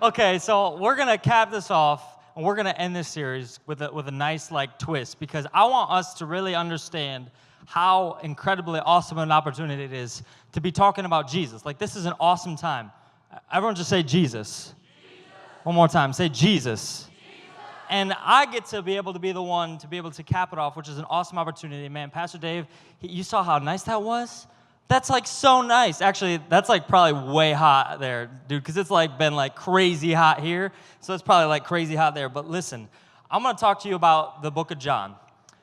Okay, so we're going to cap this off, and we're going to end this series with a nice, twist, because I want us to really understand how incredibly awesome an opportunity it is to be talking about Jesus. This is an awesome time. Everyone just say Jesus. One more time, say Jesus. And I get to be able to be the one to be able to cap it off, which is an awesome opportunity. Man, Pastor Dave, you saw how nice that was? That's so nice. Actually, that's probably way hot there, dude, because it's been crazy hot here. So it's probably crazy hot there. But listen, I'm going to talk to you about the book of John.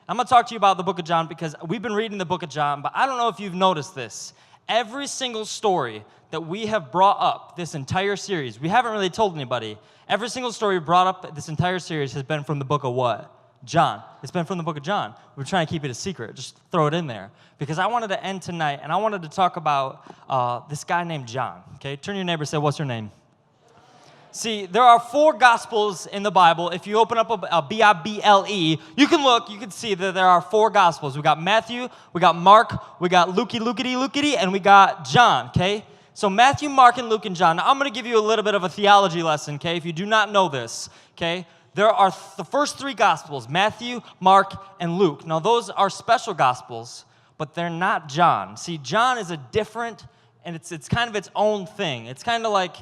I'm going to talk to you about the book of John because we've been reading the book of John, but I don't know if you've noticed this. Every single story that we have brought up this entire series, we haven't really told anybody. Every single story brought up this entire series has been from the book of what? John. It's been from the book of John. We're trying to keep it a secret. Just throw it in there. Because I wanted to end tonight, and I wanted to talk about this guy named John. Okay, turn to your neighbor and say, what's your name? See, there are 4 Gospels in the Bible. If you open up a Bible, you can look, you can see that there are 4 Gospels. We got Matthew, we got Mark, we got Lukey, and we got John, okay? So Matthew, Mark, and Luke, and John. Now, I'm going to give you a little bit of a theology lesson, okay, if you do not know this, okay? There are the first 3 Gospels, Matthew, Mark, and Luke. Now, those are special Gospels, but they're not John. See, John is a different, and it's kind of its own thing. It's kind of like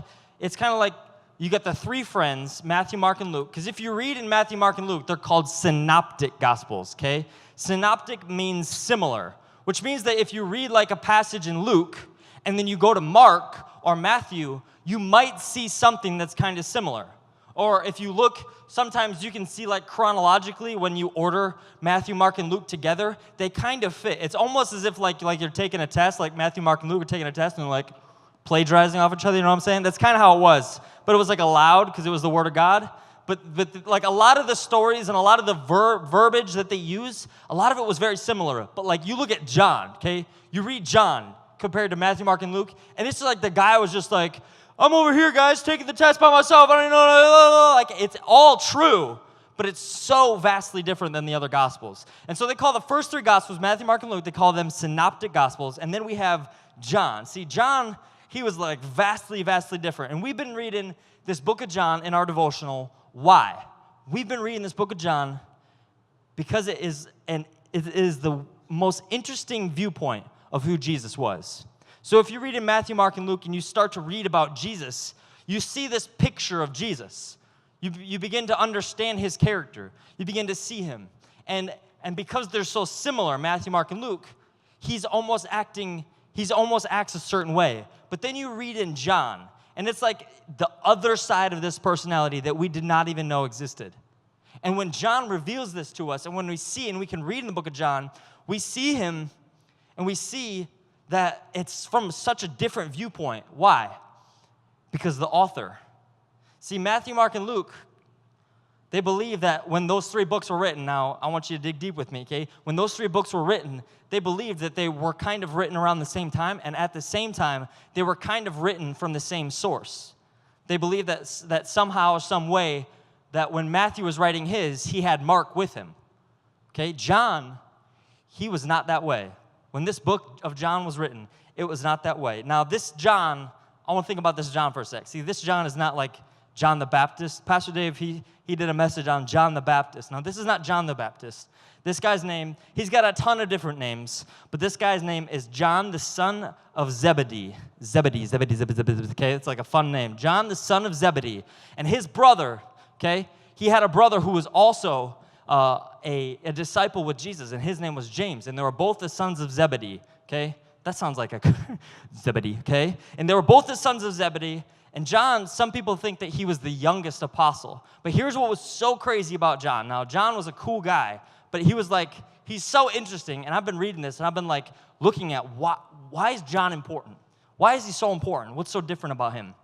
you get the 3 friends, Matthew, Mark, and Luke. Because if you read in Matthew, Mark, and Luke, they're called synoptic Gospels, okay? Synoptic means similar, which means that if you read a passage in Luke, and then you go to Mark or Matthew, you might see something that's kind of similar. Or if you look, sometimes you can see chronologically when you order Matthew, Mark, and Luke together, they kind of fit. It's almost as if you're taking a test, Matthew, Mark, and Luke are taking a test and plagiarizing off each other, you know what I'm saying? That's kind of how it was. But it was allowed because it was the Word of God. But a lot of the stories and a lot of the verbiage that they use, a lot of it was very similar. But you look at John, okay? You read John compared to Matthew, Mark, and Luke, and it's the guy was just I'm over here, guys, taking the test by myself. I don't know. It's all true, but it's so vastly different than the other Gospels. And so they call the first 3 Gospels, Matthew, Mark, and Luke, they call them synoptic Gospels. And then we have John. See, John, he was vastly, vastly different. And we've been reading this book of John in our devotional. Why? We've been reading this book of John because it is the most interesting viewpoint of who Jesus was. So if you read in Matthew, Mark, and Luke, and you start to read about Jesus, you see this picture of Jesus. You begin to understand his character. You begin to see him. And because they're so similar, Matthew, Mark, and Luke, he almost acts a certain way. But then you read in John, and it's the other side of this personality that we did not even know existed. And when John reveals this to us, and when we see, and we can read in the book of John, we see him, and we see that it's from such a different viewpoint. Why? Because the author. See, Matthew, Mark, and Luke, they believe that when those 3 books were written, now I want you to dig deep with me, okay? When those 3 books were written, they believed that they were kind of written around the same time, and at the same time, they were kind of written from the same source. They believed that somehow, some way, that when Matthew was writing his, he had Mark with him. Okay, John, he was not that way. When this book of John was written, it was not that way. Now, this John, I want to think about this John for a sec. See, this John is not like John the Baptist. Pastor Dave, he did a message on John the Baptist. Now, this is not John the Baptist. This guy's name, he's got a ton of different names, but this guy's name is John, the son of Zebedee. Zebedee, okay? It's a fun name. John, the son of Zebedee. And his brother, okay, he had a brother who was also a disciple with Jesus, and his name was James, and they were both the sons of Zebedee, okay? That sounds like a Zebedee, okay? And they were both the sons of Zebedee, and John, some people think that he was the youngest apostle. But here's what was so crazy about John. Now, John was a cool guy, but he was he's so interesting, and I've been reading this, and I've been looking at why is John important? Why is he so important? What's so different about him?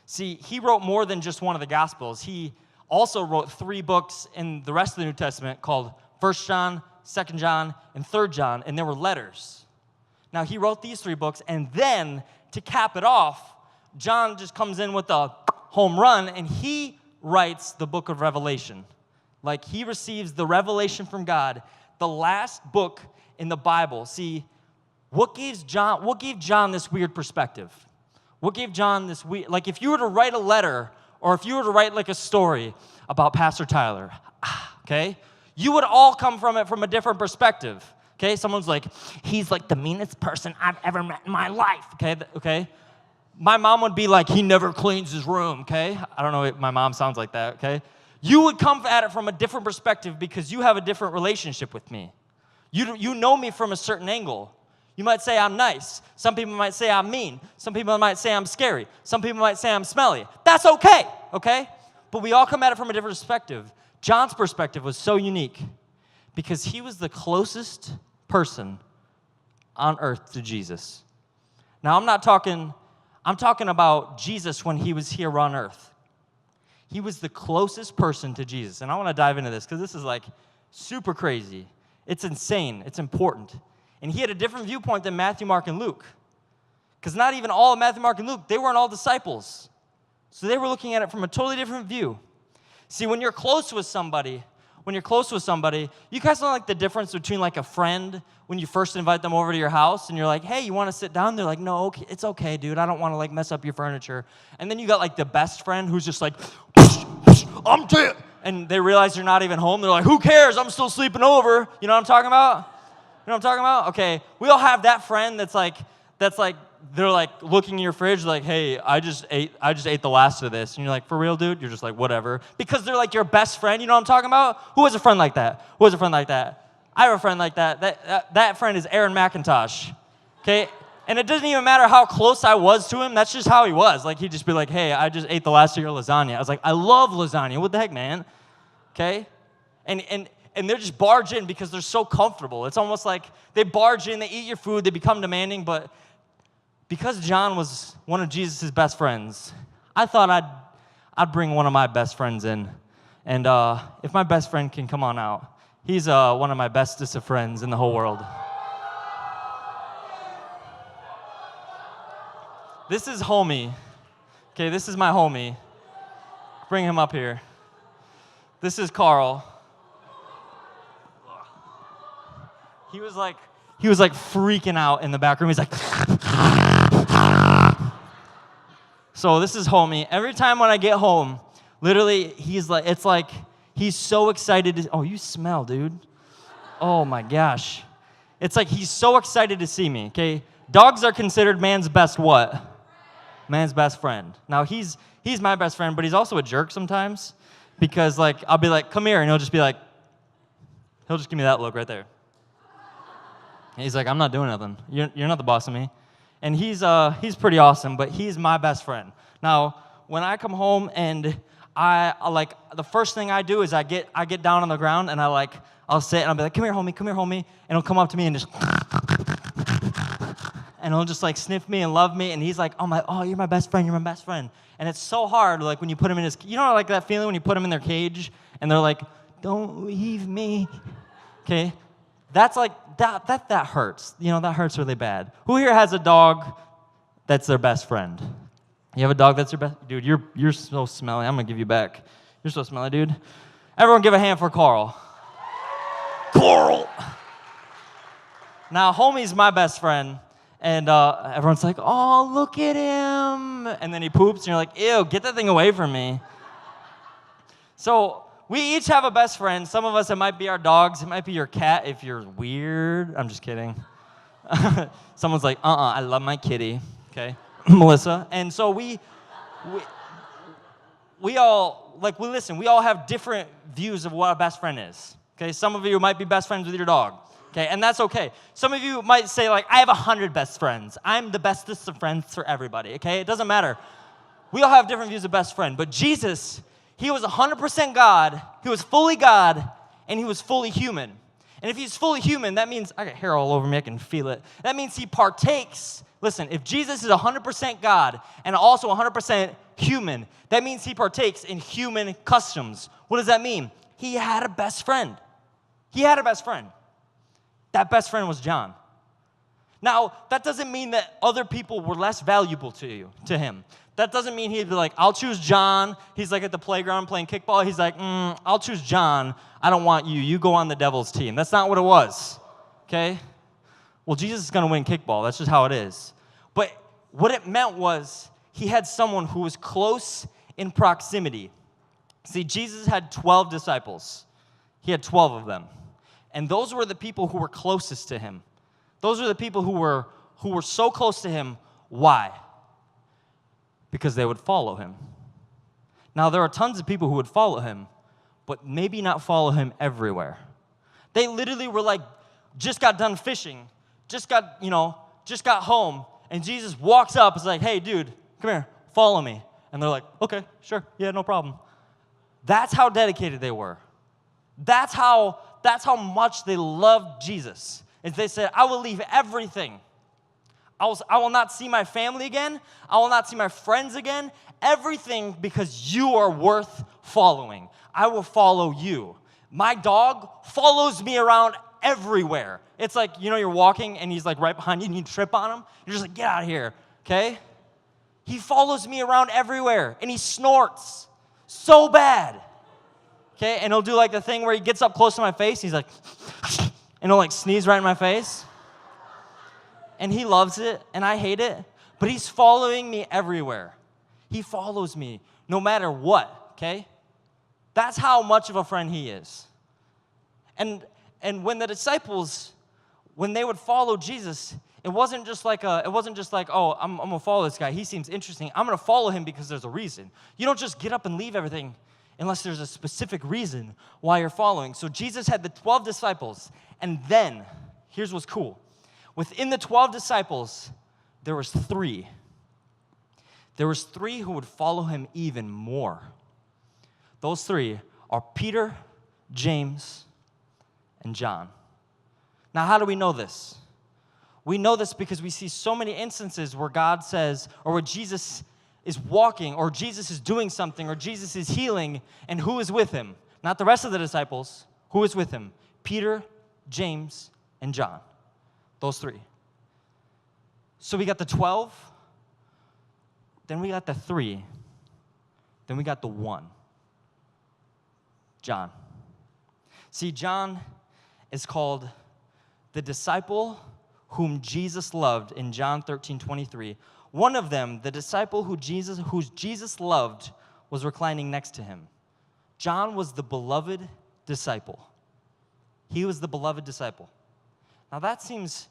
See, he wrote more than just one of the Gospels. He also wrote 3 books in the rest of the New Testament called 1 John, 2 John, and 3 John, and they were letters. Now, he wrote these 3 books, and then, to cap it off, John just comes in with a home run, and he writes the book of Revelation. He receives the revelation from God, the last book in the Bible. See, what gave John this weird perspective? What gave John this like if you were to write a letter or if you were to write like a story about Pastor Tyler, okay, you would all come from it from a different perspective. Okay, someone's like, he's like the meanest person I've ever met in my life. Okay. My mom would be like, he never cleans his room. Okay, I don't know if my mom sounds like that. Okay, you would come at it from a different perspective because you have a different relationship with me. You know me from a certain angle. You might say I'm nice. Some people might say I'm mean. Some people might say I'm scary. Some people might say I'm smelly. That's okay, okay? But we all come at it from a different perspective. John's perspective was so unique because he was the closest person on earth to Jesus. Now, I'm talking about Jesus when he was here on earth. He was the closest person to Jesus. And I want to dive into this because this is like super crazy. It's insane. It's important. And he had a different viewpoint than Matthew, Mark, and Luke. Because not even all of Matthew, Mark, and Luke, they weren't all disciples. So they were looking at it from a totally different view. See, when you're close with somebody, you guys know like the difference between like a friend when you first invite them over to your house and you're like, hey, you want to sit down? They're like, no, okay, it's okay, dude. I don't want to like mess up your furniture. And then you got like the best friend who's just like, I'm dead. And they realize you're not even home. They're like, who cares? I'm still sleeping over. You know what I'm talking about? You know what I'm talking about? Okay, we all have that friend that's like, they're like looking in your fridge like, hey, I just ate the last of this. And you're like, for real, dude? You're just like, whatever. Because they're like your best friend. You know what I'm talking about? Who has a friend like that? I have a friend like that. That friend is Aaron McIntosh. Okay? And it doesn't even matter how close I was to him. That's just how he was. Like, he'd just be like, hey, I just ate the last of your lasagna. I was like, I love lasagna. What the heck, man? Okay? And they're just barge in because they're so comfortable. It's almost like they barge in, they eat your food, they become demanding. But because John was one of Jesus' best friends, I thought I'd bring one of my best friends in. And if my best friend can come on out, he's one of my bestest of friends in the whole world. This is homie. Okay, this is my homie. Bring him up here. This is Carl. He was like freaking out in the back room. He's like, so this is homie. Every time when I get home, literally, he's so excited. Oh, you smell, dude. Oh my gosh. It's like he's so excited to see me, okay? Dogs are considered man's best what? Man's best friend. Now, he's my best friend, but he's also a jerk sometimes because, like, I'll be like, come here, and he'll just give me that look right there. And he's like, I'm not doing nothing. You're not the boss of me. And he's pretty awesome, but he's my best friend. Now, when I come home and I like, the first thing I do is I get down on the ground and I'll sit and I'll be like, come here, homie. And he'll come up to me and just, and he'll just like sniff me and love me. And he's like, oh, you're my best friend. And it's so hard, like when you put him in his, you know, like that feeling when you put him in their cage and they're like, don't leave me. Okay, that's like, that hurts. You know, that hurts really bad. Who here has a dog that's their best friend? You have a dog that's your best? Dude, you're so smelly. I'm going to give you back. You're so smelly, dude. Everyone give a hand for Carl. Carl! Now, homie's my best friend. And everyone's like, oh, look at him. And then he poops, and you're like, ew, get that thing away from me. So we each have a best friend. Some of us, it might be our dogs. It might be your cat if you're weird. I'm just kidding. Someone's like, I love my kitty. Okay, Melissa. And so we all, like, we all have different views of what a best friend is. Okay, some of you might be best friends with your dog. Okay, and that's okay. Some of you might say, like, I have 100 best friends. I'm the bestest of friends for everybody, okay? It doesn't matter. We all have different views of best friend. But Jesus, he was 100% God. He was fully God, and he was fully human. And if he's fully human, that means, I got hair all over me. I can feel it. That means he partakes. Listen, if Jesus is 100% God and also 100% human, that means he partakes in human customs. What does that mean? He had a best friend. That best friend was John. Now, that doesn't mean that other people were less valuable to him. That doesn't mean he'd be like, I'll choose John. He's like at the playground playing kickball. He's like, I'll choose John. I don't want you. You go on the devil's team. That's not what it was, okay? Well, Jesus is going to win kickball. That's just how it is. But what it meant was he had someone who was close in proximity. See, Jesus had 12 disciples. He had 12 of them. And those were the people who were closest to him. Those were the people who were so close to him. Why? Because they would follow him. Now, there are tons of people who would follow him, but maybe not follow him everywhere. They literally were like, just got done fishing, just got home, and Jesus walks up and is like, hey, dude, come here, follow me. And they're like, okay, sure, yeah, no problem. That's how dedicated they were. That's how much they loved Jesus. Is they said, I will leave everything. I will not see my family again. I will not see my friends again. Everything, because you are worth following. I will follow you. My dog follows me around everywhere. It's like, you're walking and he's like right behind you and you trip on him. You're just like, get out of here, okay? He follows me around everywhere and he snorts so bad, okay? And he'll do like the thing where he gets up close to my face. He's like, and he'll like sneeze right in my face. And he loves it, and I hate it, but he's following me everywhere. He follows me no matter what, okay? That's how much of a friend he is. And when the disciples, when they would follow Jesus, it wasn't just like, oh, I'm going to follow this guy. He seems interesting. I'm going to follow him because there's a reason. You don't just get up and leave everything unless there's a specific reason why you're following. So Jesus had the 12 disciples, and then, here's what's cool. Within the 12 disciples, there was 3. There was 3 who would follow him even more. Those 3 are Peter, James, and John. Now, how do we know this? We know this because we see so many instances where God says, or where Jesus is walking, or Jesus is doing something, or Jesus is healing, and who is with him? Not the rest of the disciples. Who is with him? Peter, James, and John. Those 3. So we got the 12, then we got the 3, then we got the 1. John. See, John is called the disciple whom Jesus loved in John 13:23. One of them, the disciple who Jesus loved, was reclining next to him. John was the beloved disciple. He was the beloved disciple. Now that seems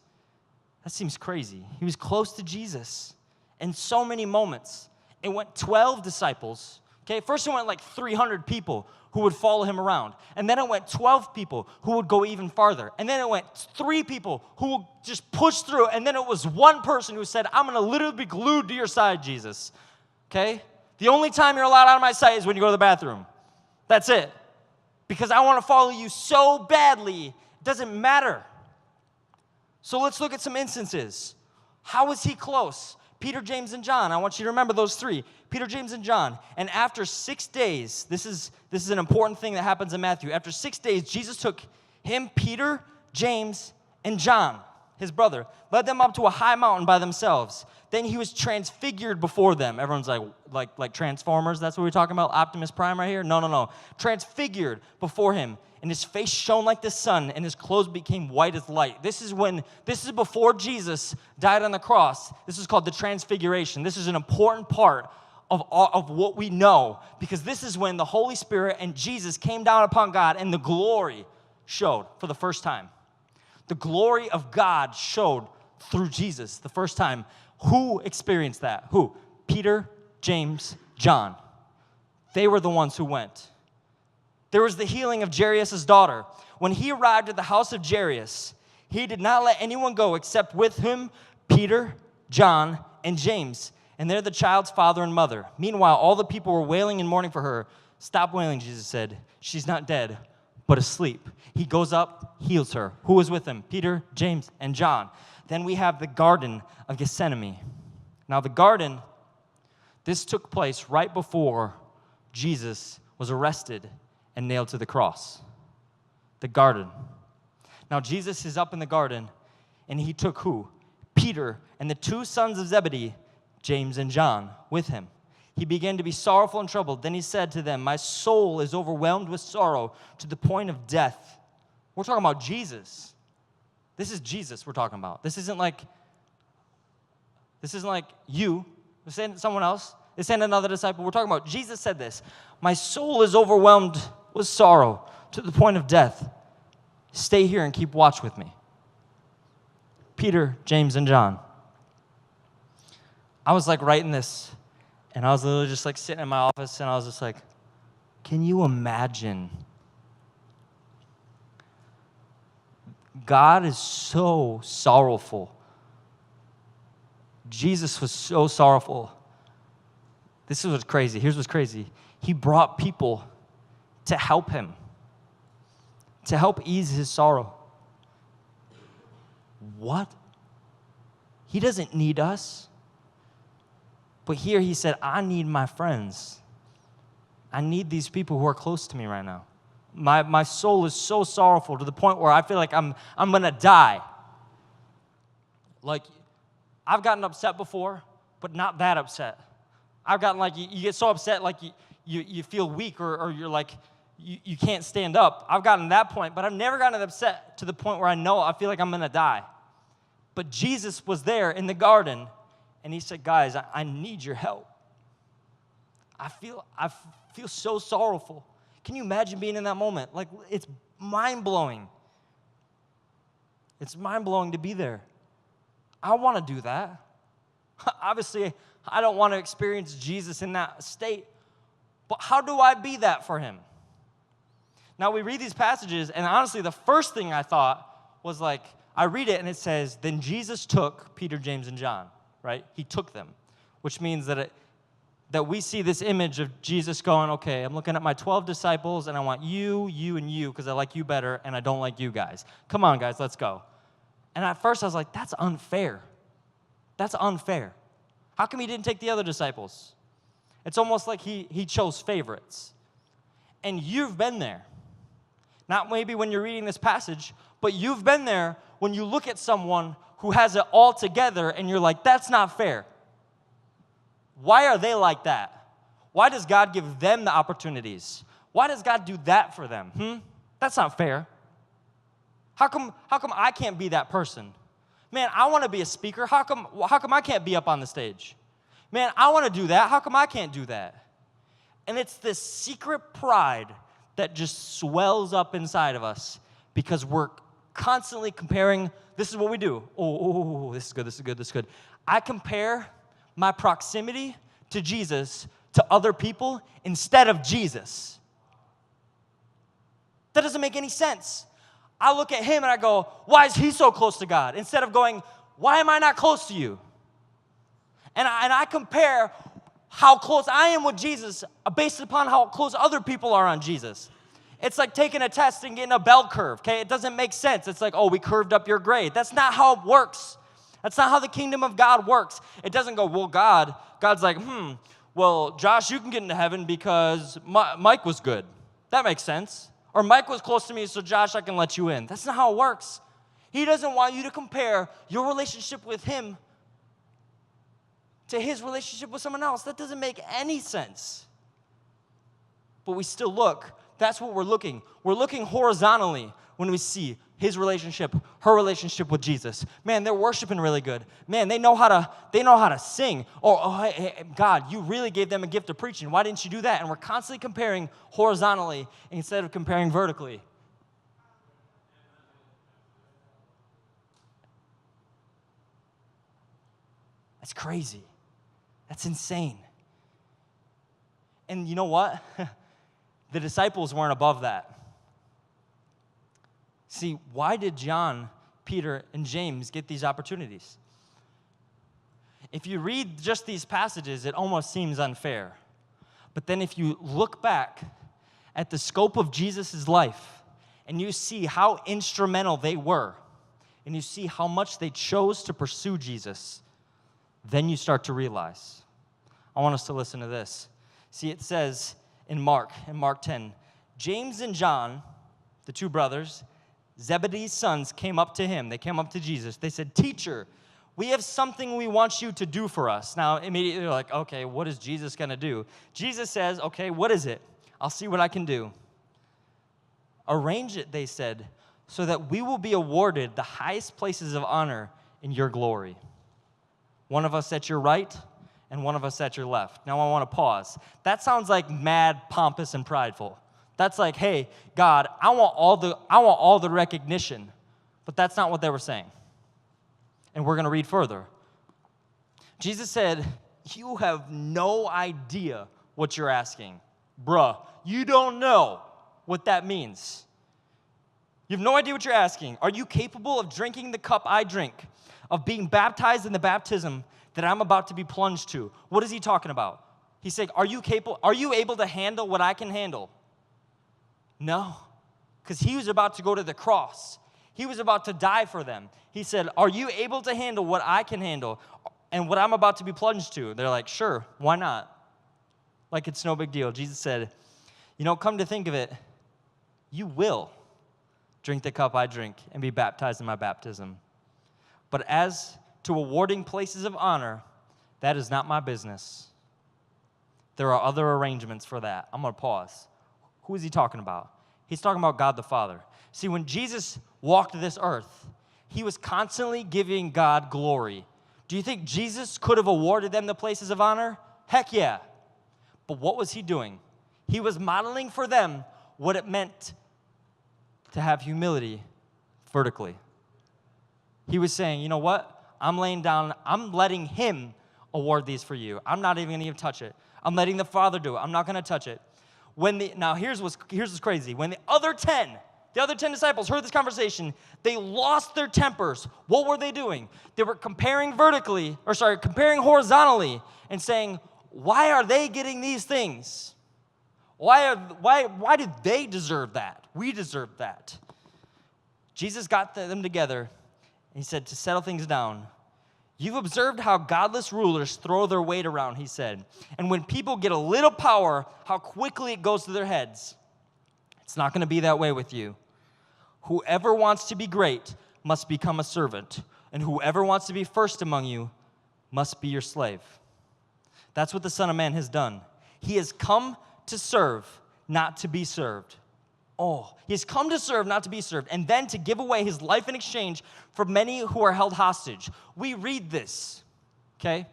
crazy. He was close to Jesus in so many moments. It went 12 disciples. Okay, first it went like 300 people who would follow him around. And then it went 12 people who would go even farther. And then it went 3 people who would just push through. And then it was 1 person who said, I'm going to literally be glued to your side, Jesus. Okay? The only time you're allowed out of my sight is when you go to the bathroom. That's it. Because I want to follow you so badly, it doesn't matter. So let's look at some instances. How was he close? Peter, James, and John. I want you to remember those 3. Peter, James, and John. And after 6 days, this is an important thing that happens in Matthew. After 6 days, Jesus took him, Peter, James, and John, his brother, led them up to a high mountain by themselves. Then he was transfigured before them. Everyone's like Transformers, that's what we're talking about? Optimus Prime right here? No. Transfigured before him. And his face shone like the sun, and his clothes became white as light. This is before Jesus died on the cross. This is called the transfiguration. This is an important part of what we know, because this is when the Holy Spirit and Jesus came down upon God, and the glory showed for the first time. The glory of God showed through Jesus the first time. Who experienced that? Who? Peter, James, John. They were the ones who went. There was the healing of Jairus' daughter. When he arrived at the house of Jairus, he did not let anyone go except with him Peter, John, and James, and there the child's father and mother. Meanwhile, all the people were wailing and mourning for her. Stop wailing, Jesus said. She's not dead, but asleep. He goes up, heals her. Who was with him? Peter, James, and John. Then we have the Garden of Gethsemane. Now the garden, this took place right before Jesus was arrested and nailed to the cross. The garden. Now Jesus is up in the garden, and he took who? Peter and the 2 sons of Zebedee, James and John, with him. He began to be sorrowful and troubled. Then he said to them, my soul is overwhelmed with sorrow to the point of death. We're talking about Jesus. This is Jesus we're talking about. This isn't like This isn't like you. This isn't someone else. This ain't another disciple. We're talking about Jesus said this. My soul is overwhelmed with sorrow to the point of death. Stay here and keep watch with me. Peter, James, and John. I was like writing this, and I was literally just like sitting in my office, and I was just like, can you imagine? God is so sorrowful. Jesus was so sorrowful. This is what's crazy. Here's what's crazy. He brought people to help him, to help ease his sorrow. What? He doesn't need us. But here he said, I need my friends. I need these people who are close to me right now. My soul is so sorrowful to the point where I feel like I'm going to die. Like, I've gotten upset before, but not that upset. I've gotten like, you get so upset like you feel weak or you're like, you can't stand up. I've gotten to that point, but I've never gotten upset to the point where I feel like I'm going to die. But Jesus was there in the garden, and he said, guys, I need your help. I feel so sorrowful. Can you imagine being in that moment? Like, it's mind-blowing. It's mind-blowing to be there. I want to do that. Obviously, I don't want to experience Jesus in that state, but how do I be that for him? Now, we read these passages, and honestly, the first thing I thought was like, I read it, and it says, then Jesus took Peter, James, and John, right? He took them, which means that we see this image of Jesus going, okay, I'm looking at my 12 disciples, and I want you, and you, because I like you better, and I don't like you guys. Come on, guys, let's go. And at first, I was like, that's unfair. That's unfair. How come he didn't take the other disciples? It's almost like he chose favorites. And you've been there. Not maybe when you're reading this passage, but you've been there when you look at someone who has it all together, and you're like, that's not fair. Why are they like that? Why does God give them the opportunities? Why does God do that for them? That's not fair. How come I can't be that person? Man, I want to be a speaker. How come I can't be up on the stage? Man, I want to do that. How come I can't do that? And it's this secret pride that just swells up inside of us because we're constantly comparing. This is what we do. Oh, this is good, this is good, this is good. I compare my proximity to Jesus to other people instead of Jesus. That doesn't make any sense. I look at him and I go, why is he so close to God? Instead of going, why am I not close to you? And I compare how close I am with Jesus based upon how close other people are on Jesus. It's like taking a test and getting a bell curve, okay? It doesn't make sense. It's like, oh, we curved up your grade. That's not how it works. That's not how the kingdom of God works. It doesn't go, well, God's like, well, Josh, you can get into heaven because Mike was good. That makes sense. Or Mike was close to me, so Josh, I can let you in. That's not how it works. He doesn't want you to compare your relationship with him to his relationship with someone else. That doesn't make any sense. But we still look. That's what we're looking. We're looking horizontally when we see his relationship, her relationship with Jesus. Man, they're worshiping really good. Man, they know how to sing. Or, hey, God, you really gave them a gift of preaching. Why didn't you do that? And we're constantly comparing horizontally instead of comparing vertically. That's crazy. That's insane. And you know what? The disciples weren't above that. See, why did John, Peter, and James get these opportunities? If you read just these passages, it almost seems unfair. But then if you look back at the scope of Jesus' life, and you see how instrumental they were, and you see how much they chose to pursue Jesus, then you start to realize. I want us to listen to this. See, it says in Mark 10, James and John, the two brothers, Zebedee's sons, came up to him. They came up to Jesus. They said, "Teacher, we have something we want you to do for us." Now, immediately they're like, okay, what is Jesus going to do? Jesus says, okay, what is it? I'll see what I can do. Arrange it, they said, so that we will be awarded the highest places of honor in your glory. one of us at your right, and one of us at your left. Now I want to pause. That sounds like mad, pompous, and prideful. That's like, hey, God, I want all the recognition. But that's not what they were saying. And we're going to read further. Jesus said, you have no idea what you're asking. Bruh, you don't know what that means. You have no idea what you're asking. Are you capable of drinking the cup I drink, of being baptized in the baptism that I'm about to be plunged to? What is he talking about? He's saying, are you able to handle what I can handle? No, because he was about to go to the cross. He was about to die for them. He said, are you able to handle what I can handle and what I'm about to be plunged to? They're like, sure, why not? Like it's no big deal. Jesus said, come to think of it, you will drink the cup I drink and be baptized in my baptism. But as to awarding places of honor, that is not my business. There are other arrangements for that. I'm going to pause. Who is he talking about? He's talking about God the Father. See, when Jesus walked this earth, he was constantly giving God glory. Do you think Jesus could have awarded them the places of honor? Heck yeah. But what was he doing? He was modeling for them what it meant to have humility vertically. He was saying, you know what? I'm letting him award these for you. I'm not even going to touch it. I'm letting the Father do it. I'm not going to touch it. Now here's what's crazy. When the other 10 disciples heard this conversation, they lost their tempers. What were they doing? They were comparing horizontally and saying, why are they getting these things? Why did they deserve that? We deserve that. Jesus got them together, and he said, to settle things down, you've observed how godless rulers throw their weight around, he said. And when people get a little power, how quickly it goes to their heads. It's not going to be that way with you. Whoever wants to be great must become a servant, and whoever wants to be first among you must be your slave. That's what the Son of Man has done. He has come to serve, not to be served. He has come to serve, not to be served, and then to give away his life in exchange for many who are held hostage. We read this, okay?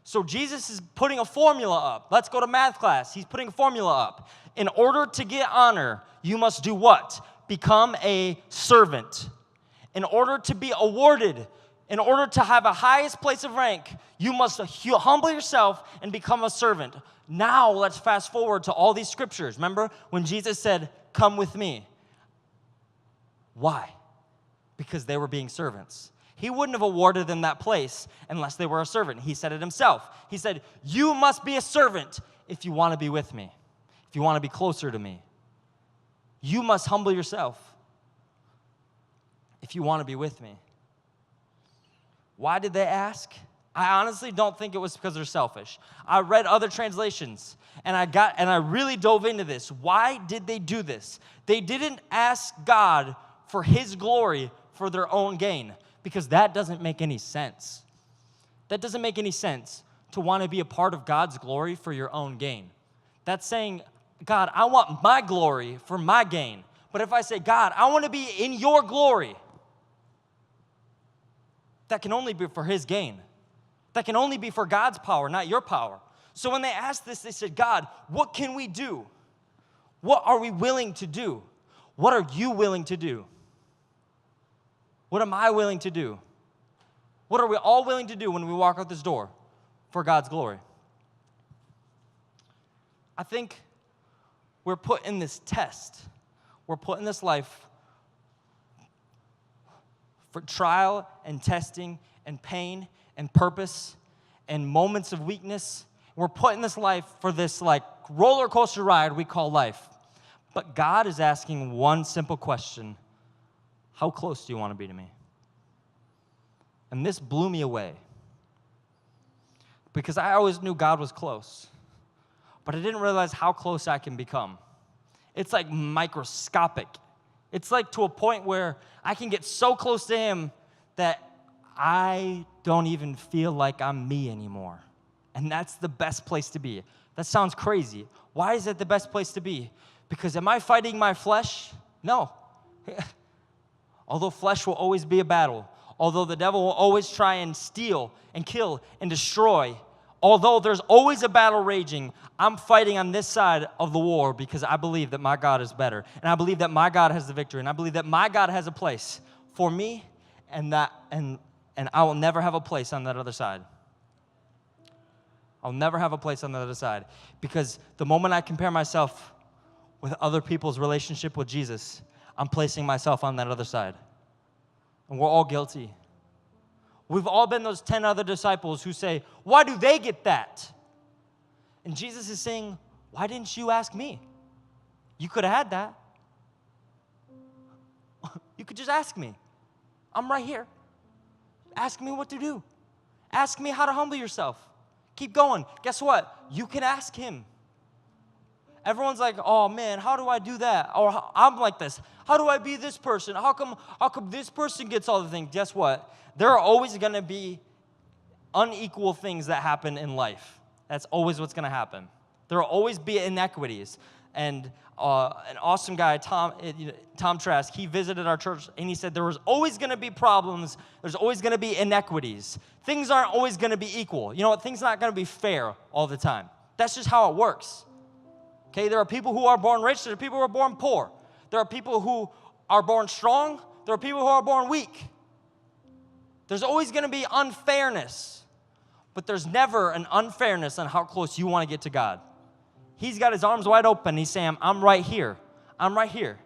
So Jesus is putting a formula up. Let's go to math class. He's putting a formula up. In order to get honor, you must do what? Become a servant. In order to be awarded, in order to have a highest place of rank, you must humble yourself and become a servant. Now let's fast forward to all these scriptures. Remember when Jesus said, come with me? Why? Because they were being servants. He wouldn't have awarded them that place unless they were a servant. He said it himself. He said, you must be a servant if you want to be with me, if you want to be closer to me. You must humble yourself if you want to be with me. Why did they ask? I honestly don't think it was because they're selfish. I read other translations, and I really dove into this. Why did they do this? They didn't ask God for his glory for their own gain, because that doesn't make any sense. That doesn't make any sense to want to be a part of God's glory for your own gain. That's saying, God, I want my glory for my gain. But if I say, God, I want to be in your glory, that can only be for his gain. That can only be for God's power, not your power. So when they asked this, they said, God, what can we do? What are we willing to do? What are you willing to do? What am I willing to do? What are we all willing to do when we walk out this door for God's glory? I think we're put in this test. We're put in this life for trial and testing and pain and purpose and moments of weakness. We're put in this life for this roller coaster ride we call life. But God is asking one simple question: how close do you want to be to me? And this blew me away, because I always knew God was close, but I didn't realize how close I can become. It's like microscopic. It's like to a point where I can get so close to him that I don't even feel like I'm me anymore. And that's the best place to be. That sounds crazy. Why is it the best place to be? Because am I fighting my flesh? No. Although flesh will always be a battle. although the devil will always try and steal and kill and destroy, although there's always a battle raging, I'm fighting on this side of the war because I believe that my God is better. And I believe that my God has the victory. And I believe that my God has a place for me, and I will never have a place on that other side. I'll never have a place on the other side. Because the moment I compare myself with other people's relationship with Jesus, I'm placing myself on that other side. And we're all guilty. We've all been those 10 other disciples who say, why do they get that? And Jesus is saying, why didn't you ask me? You could have had that. You could just ask me. I'm right here. Ask me what to do. Ask me how to humble yourself. Keep going. Guess what? You can ask him. Everyone's like, oh man, how do I do that? Or I'm like this. How do I be this person? How come this person gets all the things? Guess what? There are always going to be unequal things that happen in life. That's always what's going to happen. There will always be inequities. And an awesome guy, Tom Trask, he visited our church, and he said there was always going to be problems. There's always going to be inequities. Things aren't always going to be equal. You know what? Things are not going to be fair all the time. That's just how it works. Okay, there are people who are born rich. There are people who are born poor. There are people who are born strong. There are people who are born weak. There's always going to be unfairness, but there's never an unfairness on how close you want to get to God. He's got his arms wide open. He's saying, I'm right here. I'm right here.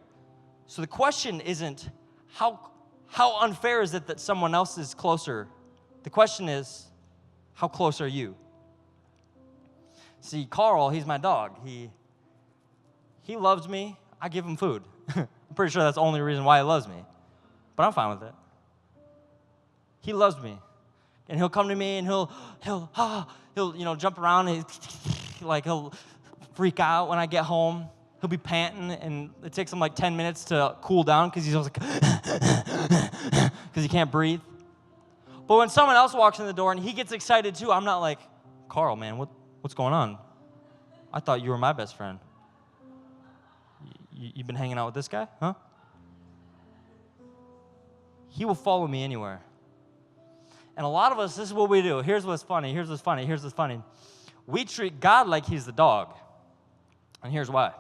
So the question isn't how unfair is it that someone else is closer? The question is, how close are you? See, Carl, he's my dog. He loves me. I give him food. I'm pretty sure that's the only reason why he loves me. But I'm fine with it. He loves me. And he'll come to me and he'll jump around and he'll freak out when I get home. He'll be panting, and it takes him like 10 minutes to cool down because he's always like, because he can't breathe. But when someone else walks in the door and he gets excited too, I'm not like, Carl, man, what's going on? I thought you were my best friend. You've been hanging out with this guy, huh? He will follow me anywhere. And a lot of us, this is what we do. Here's what's funny. We treat God like he's the dog. And here's why.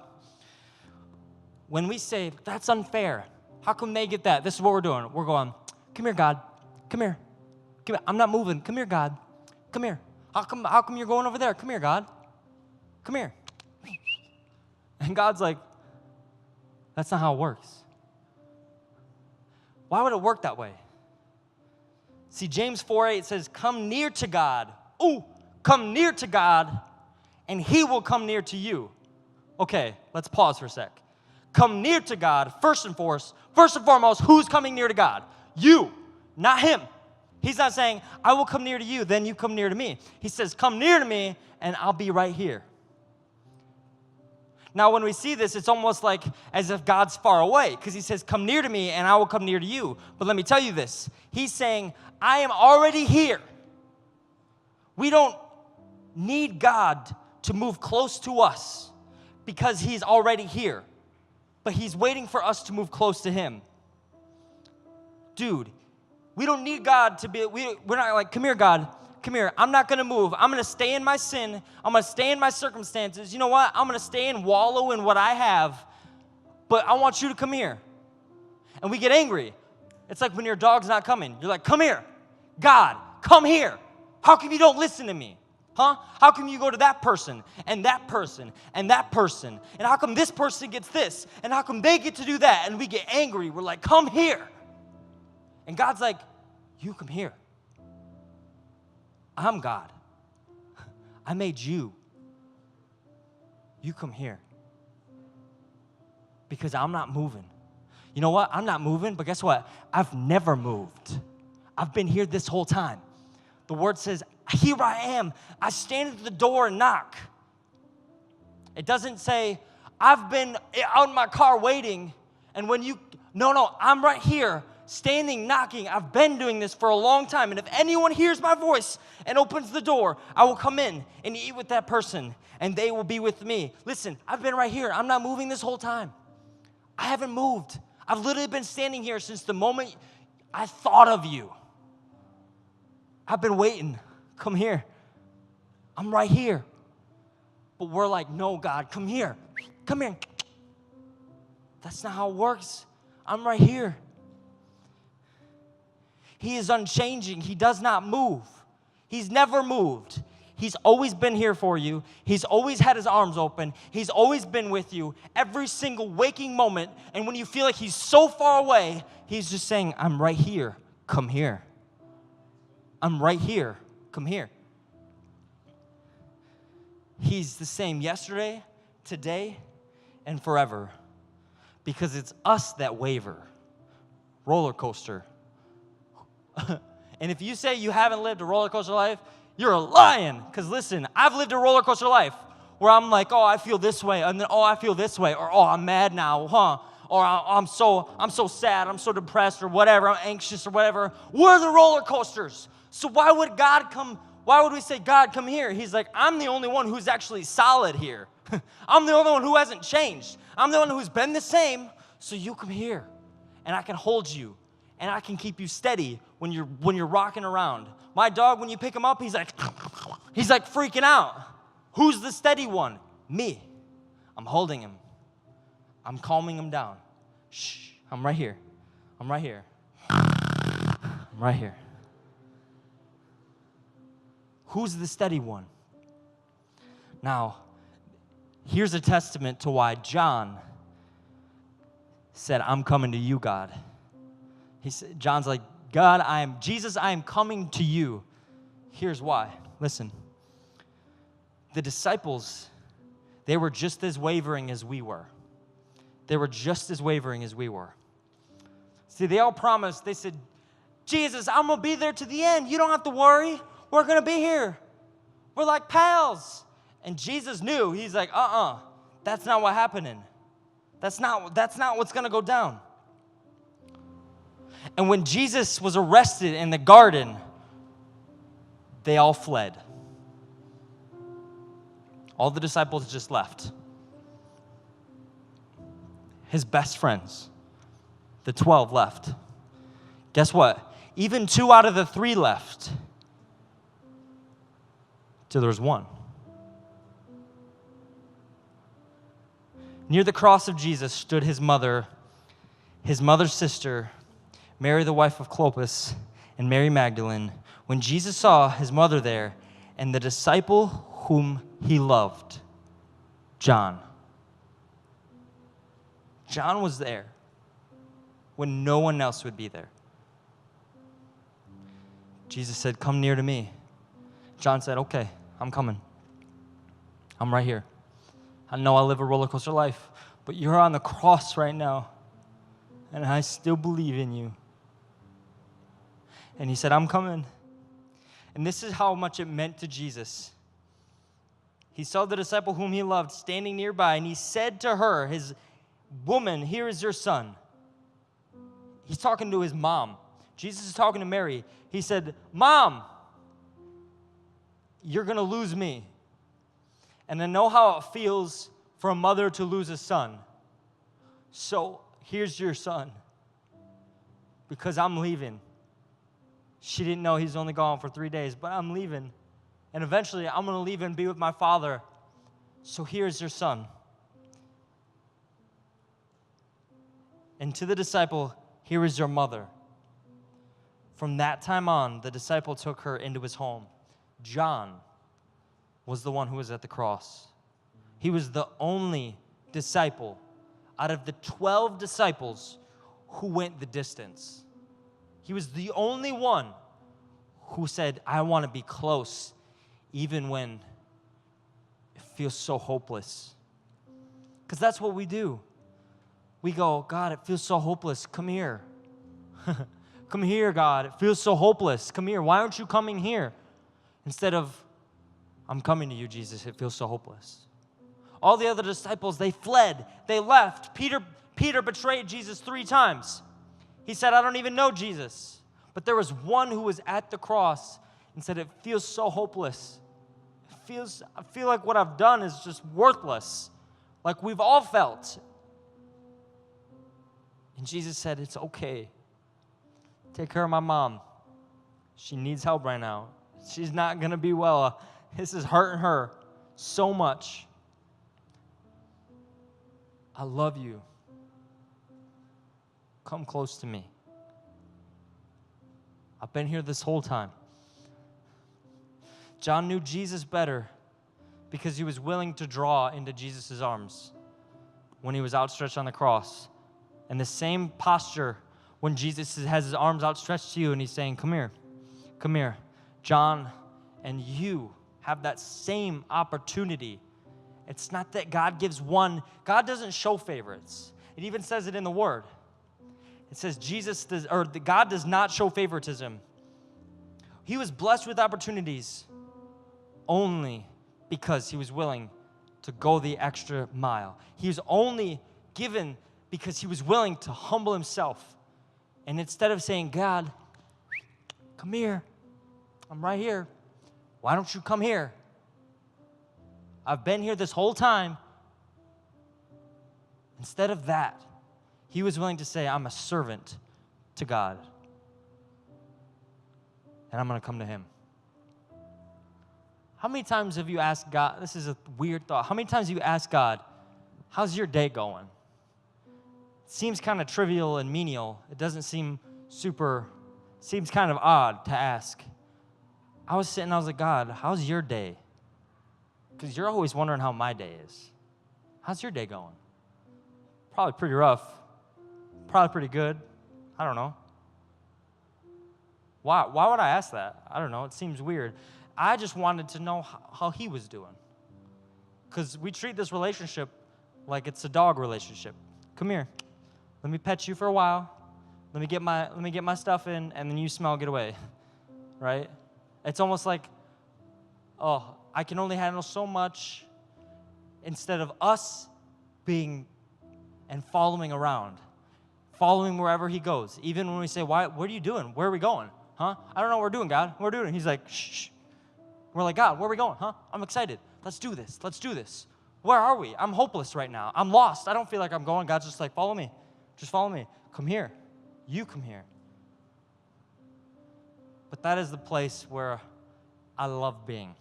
When we say, that's unfair, how come they get that? This is what we're doing. We're going, come here, God. Come here. I'm not moving. Come here, God. Come here. How come you're going over there? Come here, God. Come here. And God's like, that's not how it works. Why would it work that way? See, James 4:8 says, come near to God. Ooh, come near to God, and he will come near to you. Okay, let's pause for a sec. Come near to God, first and foremost, who's coming near to God? You, not him. He's not saying, I will come near to you, then you come near to me. He says, come near to me, and I'll be right here. Now, when we see this, it's almost like as if God's far away, because he says, come near to me, and I will come near to you. But let me tell you this. He's saying, I am already here. We don't need God to move close to us because he's already here. But he's waiting for us to move close to him. Dude, we don't need God to be, we're not like, come here, God. Come here. I'm not going to move. I'm going to stay in my sin. I'm going to stay in my circumstances. You know what? I'm going to stay and wallow in what I have. But I want you to come here. And we get angry. It's like when your dog's not coming. You're like, come here. God, come here. How come you don't listen to me? Huh? How come you go to that person and that person and that person? And how come this person gets this? And how come they get to do that? And we get angry. We're like, come here. And God's like, you come here. I'm God. I made you. You come here. Because I'm not moving. You know what? I'm not moving, but guess what? I've never moved. I've been here this whole time. The word says, here I am. I stand at the door and knock. It doesn't say, I've been out in my car waiting, and when you, no, I'm right here, standing, knocking. I've been doing this for a long time, and if anyone hears my voice and opens the door, I will come in and eat with that person, and they will be with me. Listen, I've been right here. I'm not moving this whole time. I haven't moved. I've literally been standing here since the moment I thought of you. I've been waiting. Come here. I'm right here. But we're like, no, God, come here. Come here. That's not how it works. I'm right here. He is unchanging. He does not move. He's never moved. He's always been here for you. He's always had his arms open. He's always been with you every single waking moment. And when you feel like he's so far away, he's just saying, I'm right here. Come here. I'm right here. Come here. He's the same yesterday, today, and forever. Because it's us that waver. Roller coaster. And if you say you haven't lived a roller coaster life, you're lying. Because listen, I've lived a roller coaster life where I'm like, oh, I feel this way, and then, oh, I feel this way, or oh, I'm mad now, huh? Or I'm so sad, I'm so depressed, or whatever, I'm anxious, or whatever. We're the roller coasters. So why would God come? Why would we say, God, come here? He's like, I'm the only one who's actually solid here. I'm the only one who hasn't changed. I'm the one who's been the same, so you come here, and I can hold you, and I can keep you steady when you're rocking around. My dog, when you pick him up, he's like freaking out. Who's the steady one? Me. I'm holding him. I'm calming him down. Shh, I'm right here. I'm right here. I'm right here. Who's the steady one? Now, here's a testament to why John said, I'm coming to you, God. John's like, God, Jesus, I am coming to you. Here's why. Listen. The disciples, they were just as wavering as we were. They were just as wavering as we were. See, they all promised. They said, Jesus, I'm going to be there to the end. You don't have to worry. We're going to be here. We're like pals. And Jesus knew. He's like, that's not what's happening. That's not what's going to go down. And when Jesus was arrested in the garden, they all fled. All the disciples just left. His best friends, the 12, left. Guess what? Even 2 out of the 3 left. So there was 1. Near the cross of Jesus stood his mother's sister, Mary, the wife of Clopas, and Mary Magdalene. When Jesus saw his mother there and the disciple whom he loved, John. John was there when no one else would be there. Jesus said, come near to me. John said, okay, I'm coming. I'm right here. I know I live a roller coaster life, but you're on the cross right now, and I still believe in you. And he said, I'm coming. And this is how much it meant to Jesus. He saw the disciple whom he loved standing nearby, and he said to her, his woman, here is your son. He's talking to his mom. Jesus is talking to Mary. He said, Mom, you're going to lose me. And I know how it feels for a mother to lose a son. So here's your son. Because I'm leaving. She didn't know he's only gone for 3 days, but I'm leaving. And eventually I'm going to leave and be with my Father. So here's your son. And to the disciple, here is your mother. From that time on, the disciple took her into his home. John was the one who was at the cross. He was the only disciple out of the 12 disciples who went the distance. He was the only one who said, I want to be close even when it feels so hopeless. Because that's what we do. We go, God, it feels so hopeless. Come here. Come here, God. It feels so hopeless. Come here. Why aren't you coming here? Instead of, I'm coming to you, Jesus. It feels so hopeless. All the other disciples, they fled. They left. Peter betrayed Jesus 3 times. He said, I don't even know Jesus. But there was one who was at the cross and said, it feels so hopeless. I feel like what I've done is just worthless. Like we've all felt. And Jesus said, it's okay. Take care of my mom. She needs help right now. She's not going to be well. This is hurting her so much. I love you. Come close to me. I've been here this whole time. John knew Jesus better because he was willing to draw into Jesus' arms when he was outstretched on the cross. And the same posture when Jesus has his arms outstretched to you and he's saying, come here, come here. John and you have that same opportunity. It's not that God gives one. God doesn't show favorites. It even says it in the Word. It says God does not show favoritism. He was blessed with opportunities only because he was willing to go the extra mile. He was only given because he was willing to humble himself. And instead of saying, God, come here. I'm right here. Why don't you come here? I've been here this whole time. Instead of that, he was willing to say, I'm a servant to God. And I'm going to come to him. How many times have you asked God, this is a weird thought, how many times have you asked God, how's your day going? It seems kind of trivial and menial. It doesn't seem seems kind of odd to ask. I was sitting, I was like, God, how's your day? Because you're always wondering how my day is. How's your day going? Probably pretty rough. Probably pretty good. I don't know. Why would I ask that? I don't know. It seems weird. I just wanted to know how he was doing. Because we treat this relationship like it's a dog relationship. Come here. Let me pet you for a while. Let me get my stuff in, and then you smell, get away. Right? It's almost like, oh, I can only handle so much, instead of us being and following around, following wherever he goes. Even when we say, what are you doing? Where are we going? Huh? I don't know what we're doing, God. What are we doing? He's like, shh. We're like, God, where are we going? Huh? I'm excited. Let's do this. Let's do this. Where are we? I'm hopeless right now. I'm lost. I don't feel like I'm going. God's just like, follow me. Just follow me. Come here. You come here. But that is the place where I love being.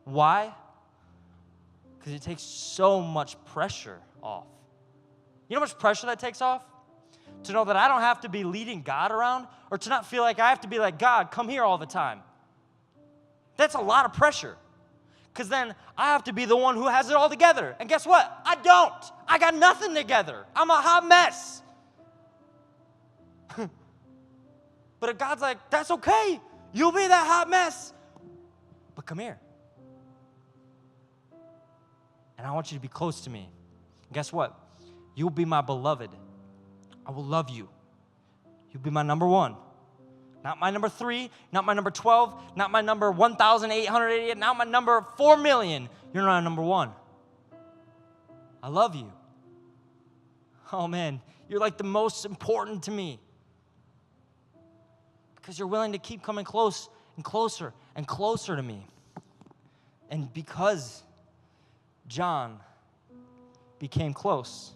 Why? Because it takes so much pressure off. You know how much pressure that takes off? To know that I don't have to be leading God around, or to not feel like I have to be like, God, come here all the time. That's a lot of pressure. Because then I have to be the one who has it all together. And guess what? I don't. I got nothing together. I'm a hot mess. But if God's like, that's okay. You'll be that hot mess. But come here. And I want you to be close to me. And guess what? You'll be my beloved. I will love you. You'll be my number one. Not my number 3, not my number 12, not my number 1,888, not my number 4 million. You're not number 1. I love you. Oh man, you're like the most important to me. Because you're willing to keep coming close and closer and closer to me. And because John became close,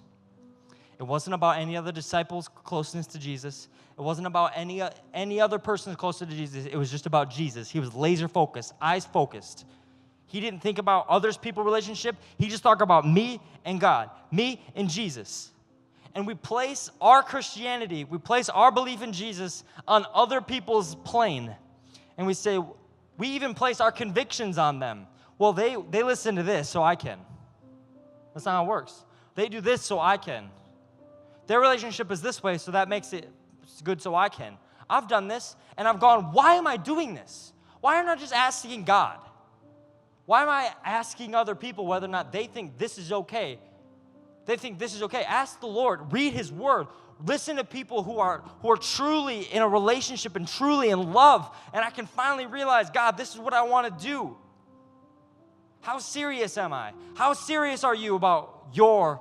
it wasn't about any other disciples' closeness to Jesus. It wasn't about any other person closer to Jesus. It was just about Jesus. He was laser focused, eyes focused. He didn't think about others' people relationship. He just talked about me and God, me and Jesus. And we place our Christianity, we place our belief in Jesus on other people's plane. And we say, we even place our convictions on them. Well, they listen to this, so I can. That's not how it works. They do this, so I can. Their relationship is this way, so that makes it good so I can. I've done this, and I've gone, why am I doing this? Why am I not just asking God? Why am I asking other people whether or not they think this is okay? They think this is okay. Ask the Lord. Read His Word. Listen to people who are truly in a relationship and truly in love. And I can finally realize, God, this is what I want to do. How serious am I? How serious are you about your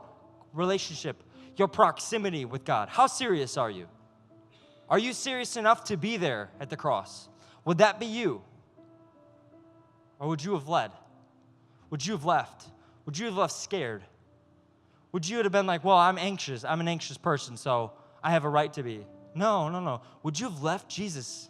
relationship, your proximity with God? How serious are you? Are you serious enough to be there at the cross? Would that be you? Or would you have led? Would you have left? Would you have left scared? Would you have been like, well, I'm anxious. I'm an anxious person, so I have a right to be. No. Would you have left Jesus?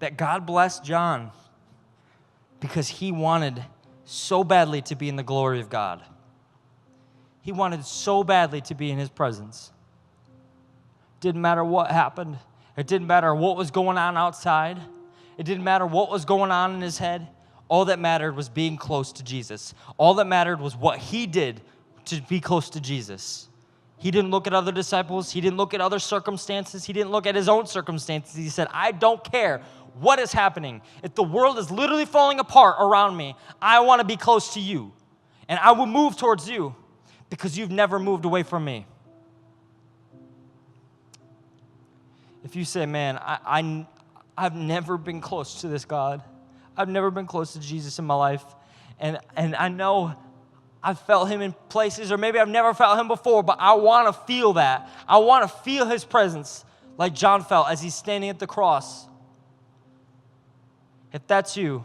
that God blessed John because he wanted so badly to be in the glory of God. He wanted so badly to be in his presence. Didn't matter what happened. It didn't matter what was going on outside. It didn't matter what was going on in his head. All that mattered was being close to Jesus. All that mattered was what he did to be close to Jesus. He didn't look at other disciples. He didn't look at other circumstances. He didn't look at his own circumstances. He said, I don't care what is happening. If the world is literally falling apart around me, I want to be close to you. And I will move towards you because you've never moved away from me. If you say, man, I've never been close to this God. I've never been close to Jesus in my life. And I know I've felt him in places, or maybe I've never felt him before, but I want to feel that. I want to feel his presence like John felt as he's standing at the cross. If that's you,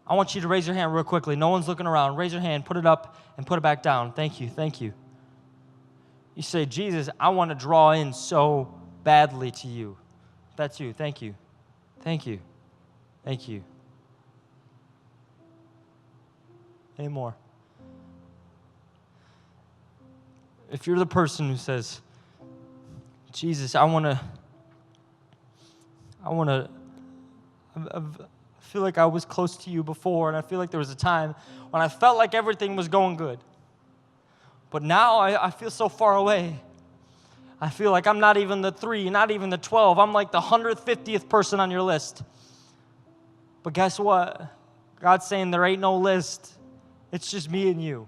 I want you to raise your hand real quickly. No one's looking around. Raise your hand, put it up, and put it back down. Thank you, thank you. You say, Jesus, I want to draw in so badly to you. If that's you, thank you, thank you, thank you. Any more? If you're the person who says, Jesus, I feel like I was close to you before, and I feel like there was a time when I felt like everything was going good. But now I feel so far away. I feel like I'm not even the 3, not even the 12. I'm like the 150th person on your list. But guess what? God's saying there ain't no list. It's just me and you.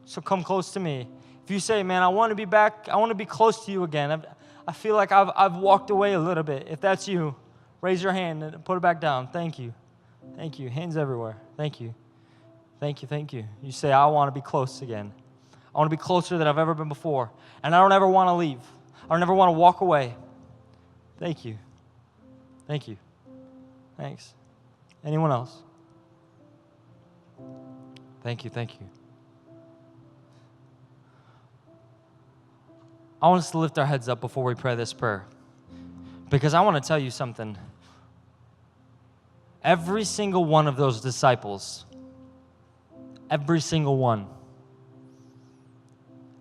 So come close to me. If you say, man, I want to be back, I want to be close to you again. I feel like I've walked away a little bit. If that's you, raise your hand and put it back down. Thank you. Thank you. Hands everywhere. Thank you. Thank you. Thank you. You say, I want to be close again. I want to be closer than I've ever been before. And I don't ever want to leave. I don't ever want to walk away. Thank you. Thank you. Thanks. Anyone else? Thank you. Thank you. I want us to lift our heads up before we pray this prayer, because I want to tell you something. Every single one of those disciples, every single one,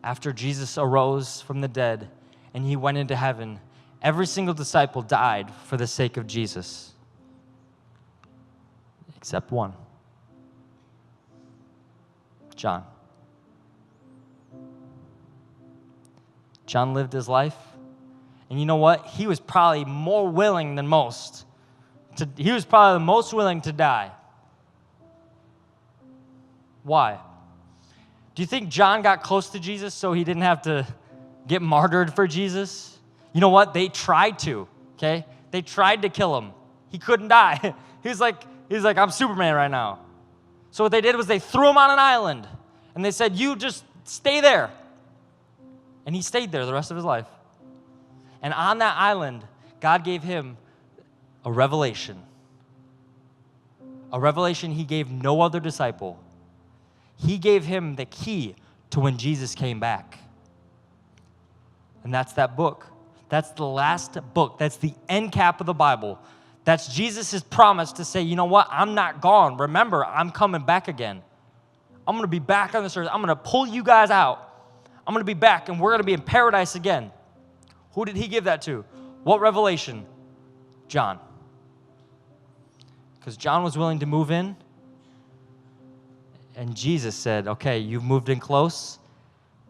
after Jesus arose from the dead and he went into heaven, every single disciple died for the sake of Jesus, except one, John. John lived his life, and you know what? He was probably more willing than most. He was probably the most willing to die. Why? Do you think John got close to Jesus so he didn't have to get martyred for Jesus? You know what? They tried to, okay? They tried to kill him. He couldn't die. He's like, I'm Superman right now. So what they did was they threw him on an island, and they said, you just stay there. And he stayed there the rest of his life. And on that island, God gave him a revelation. A revelation he gave no other disciple. He gave him the key to when Jesus came back. And that's that book. That's the last book. That's the end cap of the Bible. That's Jesus' promise to say, you know what? I'm not gone. Remember, I'm coming back again. I'm going to be back on this earth. I'm going to pull you guys out. I'm going to be back, and we're going to be in paradise again. Who did he give that to? What revelation? John. Because John was willing to move in, and Jesus said, okay, you've moved in close,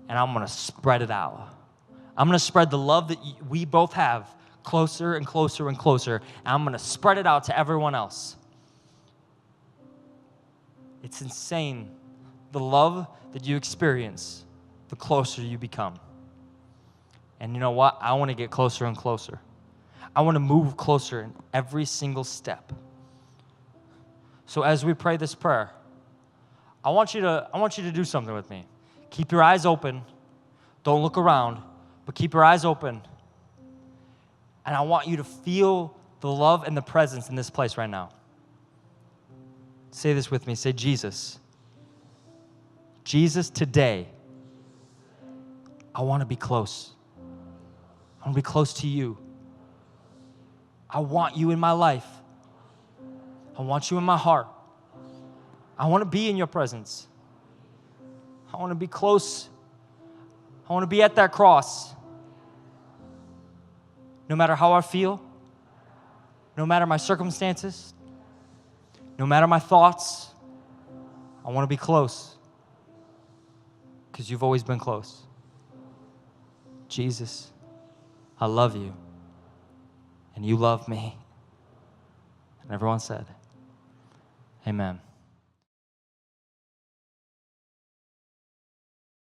and I'm going to spread it out. I'm going to spread the love that we both have closer and closer and closer, and I'm going to spread it out to everyone else. It's insane, the love that you experience, the closer you become. And you know what? I want to get closer and closer. I want to move closer in every single step. So as we pray this prayer, I want you to do something with me. Keep your eyes open. Don't look around, but keep your eyes open. And I want you to feel the love and the presence in this place right now. Say this with me. Say, Jesus. Jesus, today, I want to be close. I want to be close to you. I want you in my life. I want you in my heart. I want to be in your presence. I want to be close. I want to be at that cross. No matter how I feel, no matter my circumstances, no matter my thoughts, I want to be close because you've always been close. Jesus, I love you, and you love me. And everyone said, amen.